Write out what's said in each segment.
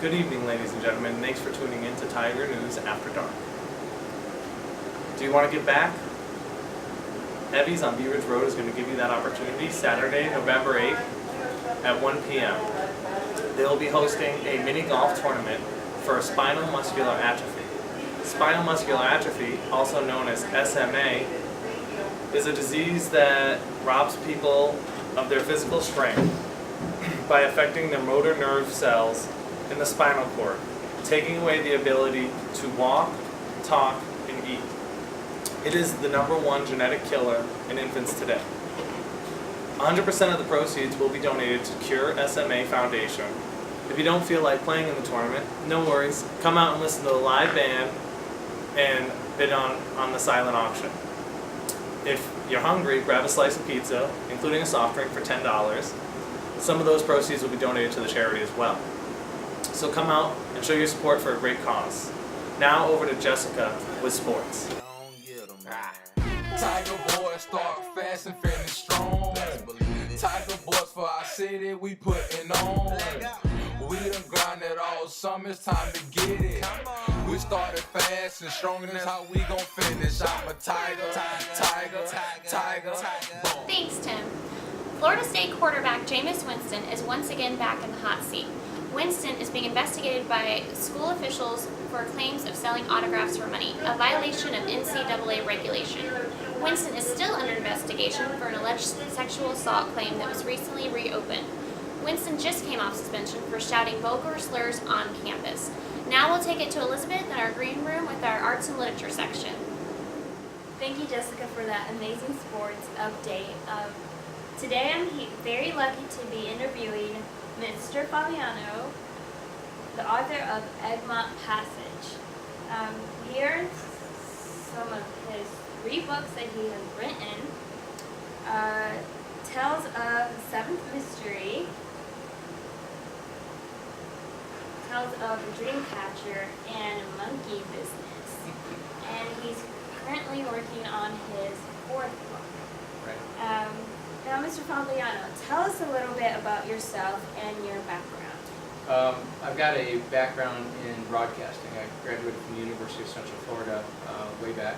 Good evening, ladies and gentlemen. Thanks for tuning in to Tiger News After Dark. Do you want to give back? Evie's on Bee Ridge Road is going to give you that opportunity Saturday, November 8th at 1 p.m. They'll be hosting a mini golf tournament for spinal muscular atrophy. Spinal muscular atrophy, also known as SMA, is a disease that robs people of their physical strength by affecting their motor nerve cells in the spinal cord, taking away the ability to walk, talk, and eat. It is the #1 genetic killer in infants today. 100% of the proceeds will be donated to Cure SMA Foundation. If you don't feel like playing in the tournament, no worries. Come out and listen to the live band and bid on the silent auction. If you're hungry, grab a slice of pizza, including a soft drink for $10. Some of those proceeds will be donated to the charity as well. So come out and show your support for a great cause. Now over to Jessica with sports. Tiger boys start fast and finish strong. Tiger boys for our city, we putting on. We done grinded all summer, it's time to get it. We started fast and strong, and that's how we gon' finish. I'm a tiger, tiger, tiger. Thanks, Tim. Florida State quarterback Jameis Winston is once again back in the hot seat. Winston is being investigated by school officials for claims of selling autographs for money, a violation of NCAA regulation. Winston is still under investigation for an alleged sexual assault claim that was recently reopened. Winston just came off suspension for shouting vulgar slurs on campus. Now we'll take it to Elizabeth in our green room with our arts and literature section. Thank you, Jessica, for that amazing sports update. Today I'm very lucky to be interviewing Mr. Fabiano, the author of Egmont Passage. Here are some of his 3 books that he has written. Tales of the Seventh Mystery, Tales of a Dreamcatcher, and Monkey Business. And he's currently working on his 4th book. Right. Now, Mr. Fabiano, tell us a little bit about yourself and your background. I've got a background in broadcasting. I graduated from the University of Central Florida way back,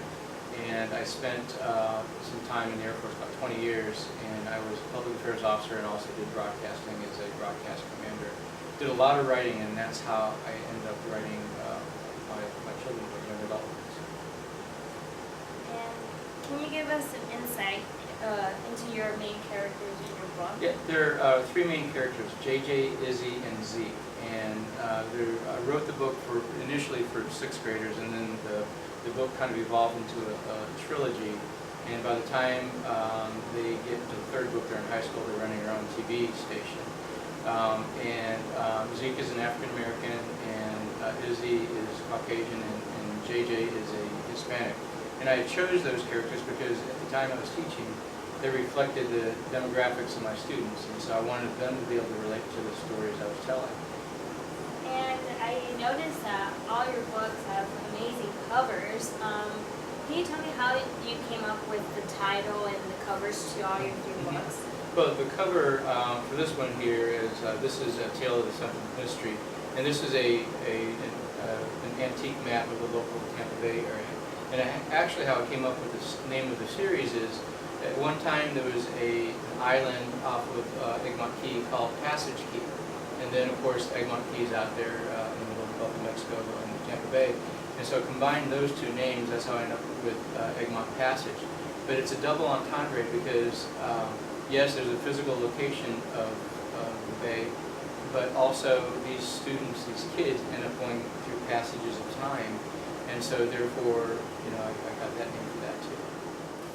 and I spent some time in the Air Force, about 20 years, and I was a public affairs officer and also did broadcasting as a broadcast commander. Did a lot of writing, and that's how I ended up writing my children's book, young adult books. And can you give us an insight into your main characters in your book? Yeah, there are 3 main characters, JJ, Izzy, and Zeke. And I wrote the book initially for 6th graders, and then the book kind of evolved into a trilogy. And by the time they get to the 3rd book, they're in high school, they're running their own TV station. Zeke is an African American, and Izzy is Caucasian, and JJ is a Hispanic. And I chose those characters because at the time I was teaching, they reflected the demographics of my students, and so I wanted them to be able to relate to the stories I was telling. And I noticed that all your books have amazing covers. Can you tell me how you came up with the title and the covers to all your 3 books? Well, the cover for this one here is, this is A Tale of the Seventh Mystery, and this is an antique map of the local Tampa Bay area. And actually how I came up with the name of the series is, at one time there was an island off of Egmont Key called Passage Key. And then of course Egmont Key is out there in the middle of the Gulf of Mexico and Tampa Bay. And so I combined those 2 names, that's how I ended up with Egmont Passage. But it's a double entendre because yes, there's a physical location of the bay, but also these students, these kids end up going through passages of time. And so therefore, I got that name for that too.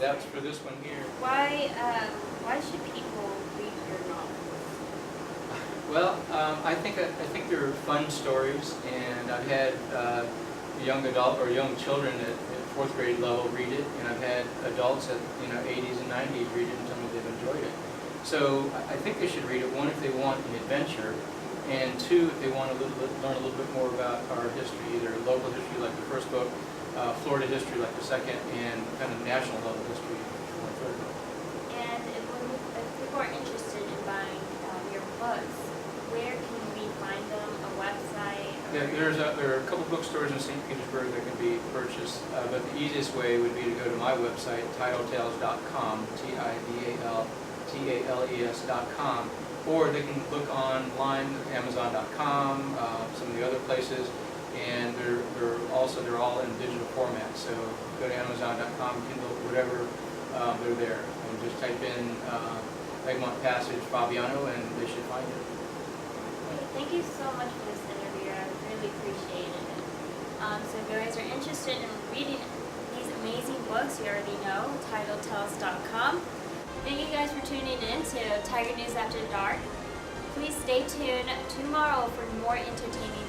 That's for this one here. Why should people read your novels? Well, I think they're fun stories, and I've had young adult or young children at 4th grade level read it, and I've had adults at 80s and 90s read it and tell me they've enjoyed it. So I think they should read it. 1, if they want an adventure, and 2, if they want to learn a little bit more about our history, either local history like the 1st book, Florida history like the 2nd, and kind of national level history for the 3rd book. And if people are interested in buying your books, where can we find them? A website? Yeah, there are a couple bookstores in St. Petersburg that can be purchased, but the easiest way would be to go to my website, tidaltales.com, TIDALTALES.com, or they can look online, Amazon.com, some of the other places, and they're all in digital format. So go to Amazon.com, Kindle, whatever, they're there, and just type in Egmont Passage Fabiano, and they should find it. Thank you so much for this interview. I really appreciated it. So if you guys are interested in reading these amazing books, you already know, TidalTales.com. Thank you guys for tuning in to Tiger News After Dark. Please stay tuned tomorrow for more entertaining